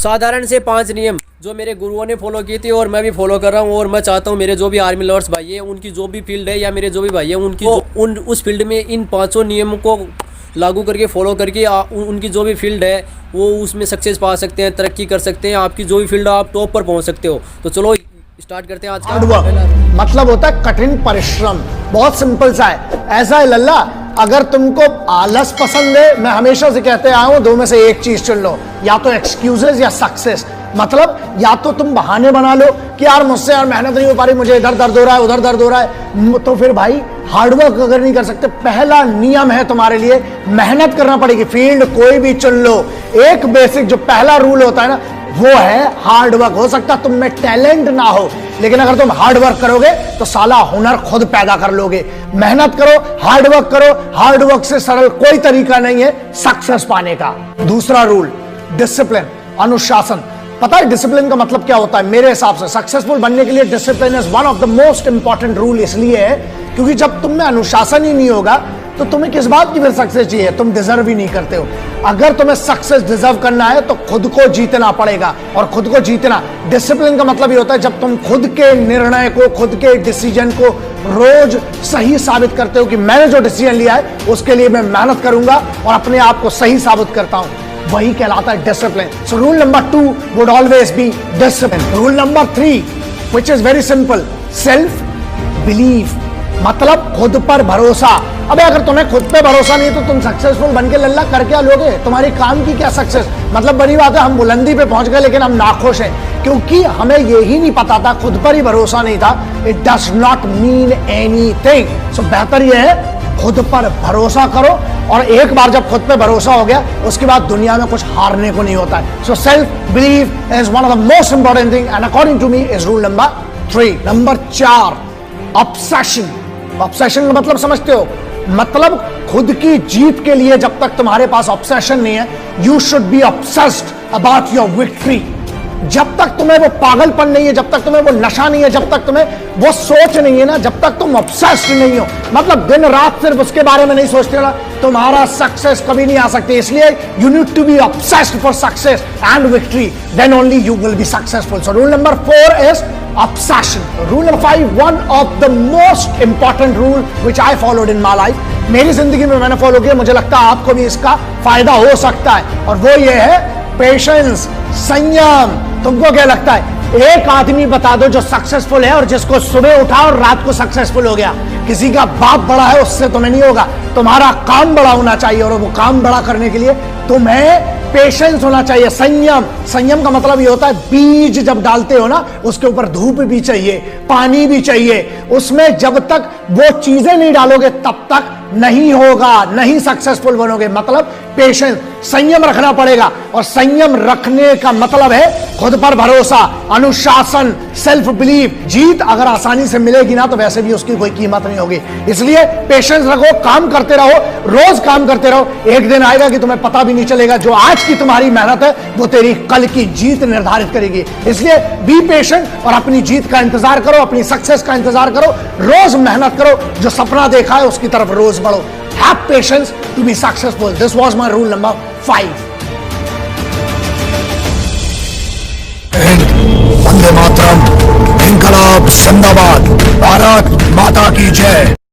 साधारण से 5 नियम जो मेरे गुरुओं ने फॉलो की थी और मैं भी फॉलो कर रहा हूँ। और मैं चाहता हूँ मेरे जो भी आर्मी लवर्स भाई है, उनकी जो भी फील्ड है या मेरे जो भी भाई है, उनकी उस फील्ड में इन 5 नियमों को लागू करके फॉलो करके उनकी जो भी फील्ड है वो उसमें सक्सेस पा सकते हैं, तरक्की कर सकते हैं। आपकी जो भी फील्ड है आप टॉप पर पहुँच सकते हो। तो चलो स्टार्ट करते हैं आज का। मतलब होता है कठिन परिश्रम। बहुत सिंपल सा है। ऐसा है लल्ला, अगर तुमको आलस पसंद है, मैं हमेशा से कहते आया हूं, दो में से एक चीज चुन लो, या तो एक्सक्यूजेस या सक्सेस। मतलब या तो तुम बहाने बना लो कि यार मुझसे यार मेहनत नहीं हो पा रही, मुझे इधर दर्द हो रहा है, उधर दर्द हो रहा है, तो फिर भाई हार्डवर्क अगर नहीं कर सकते, पहला नियम है तुम्हारे लिए, मेहनत करना पड़ेगी। फील्ड कोई भी चुन लो, एक बेसिक जो पहला रूल होता है ना, वो है हार्ड वर्क। हो सकता है तुम में टैलेंट ना हो, लेकिन अगर तुम हार्ड वर्क करोगे तो साला हुनर खुद पैदा कर लोगे। मेहनत करो, हार्ड वर्क करो। हार्ड वर्क से सरल कोई तरीका नहीं है सक्सेस पाने का। दूसरा रूल, डिसिप्लिन, अनुशासन। पता है डिसिप्लिन का मतलब क्या होता है? मेरे हिसाब से सक्सेसफुल बनने के लिए discipline is one of the most important rule. इसलिए है क्योंकि जब तुम में अनुशासन ही नहीं होगा तो तुम्हें किस बात की फिर सक्सेस चाहिए? तुम डिजर्व ही नहीं करते हो। अगर तुम्हें सक्सेस डिजर्व करना है तो खुद को जीतना पड़ेगा। और खुद को जीतना, डिसिप्लिन का मतलब ये होता है जब तुम खुद के निर्णय को, खुद के डिसीजन को रोज सही साबित करते हो कि मैंने जो डिसीजन लिया है उसके लिए मैं मेहनत करूंगा और अपने आप को सही साबित करता हूं, वही कहलाता है discipline. So rule number 2 would always be discipline. Rule number 3 which is very simple, self believe, मतलब खुद पर भरोसा। अबे अगर तुम्हें खुद पे भरोसा नहीं तो तुम सक्सेसफुल बन के लल्ला कर क्या लोगे? तुम्हारी काम की क्या सक्सेस? मतलब बड़ी बात है हम बुलंदी पे पहुंच गए लेकिन हम नाखुश हैं क्योंकि हमें यही नहीं पता था, खुद पर ही भरोसा नहीं था। It does not mean anything. So बेहतर यह है खुद पर भरोसा करो, और एक बार जब खुद पे भरोसा हो गया उसके बाद दुनिया में कुछ हारने को नहीं होता है। So self believe is one of the most important thing and according to me is rule number 3। Number 4, obsession. Obsession का मतलब समझते हो? मतलब खुद की जीत के लिए जब तक तुम्हारे पास ऑब्सेशन नहीं है, you should be obsessed about your victory. जब तक तुम्हें वो पागलपन नहीं है, जब तक तुम्हें वो नशा नहीं है, जब तक तुम्हें वो सोच नहीं है ना, जब तक तुम ऑब्सेस्ड नहीं हो, मतलब दिन रात सिर्फ उसके बारे में नहीं सोचते ना, तुम्हारा सक्सेस कभी नहीं आ सकती। इसलिए you need to be obsessed for success and victory, then only you will be successful. So rule number 4 is obsession. Rule number 5, one of the most important rule which I followed in my life. मेरी जिंदगी में मैंने follow किया, मुझे लगता है आपको भी इसका फायदा हो सकता है, और वो ये है पेशेंस, संयम। तुमको क्या लगता है? एक आदमी बता दो जो सक्सेसफुल है और जिसको सुबह उठा और रात को सक्सेसफुल हो गया। किसी का बाप बड़ा है उससे तुम्हें नहीं होगा, तुम्हारा काम बड़ा होना चाहिए, और वो काम बड़ा करने के लिए तुम्हें पेशेंस होना चाहिए, संयम। संयम का मतलब ये होता है बीज जब डालते हो ना, उसके ऊपर धूप भी चाहिए, पानी भी चाहिए, उसमें जब तक वो चीजें नहीं डालोगे तब तक नहीं होगा, नहीं सक्सेसफुल बनोगे। मतलब पेशेंस, संयम रखना पड़ेगा, और संयम रखने का मतलब है खुद पर भरोसा, अनुशासन, सेल्फ बिलीव। जीत अगर आसानी से मिलेगी ना तो वैसे भी उसकी कोई कीमत नहीं होगी। इसलिए पेशेंस रखो, काम करते रहो, रोज काम करते रहो। एक दिन आएगा कि तुम्हें पता भी नहीं चलेगा, जो आज की तुम्हारी मेहनत है वो तेरी कल की जीत निर्धारित करेगी। इसलिए बी पेशेंट और अपनी जीत का इंतजार करो, अपनी सक्सेस का इंतजार करो, रोज मेहनत करो, जो सपना देखा है उसकी तरफ रोज बढ़ो। Have patience to be successful. This was my rule number 5. Vande Mataram, इनकलाब जिंदाबाद, भारत माता की जय।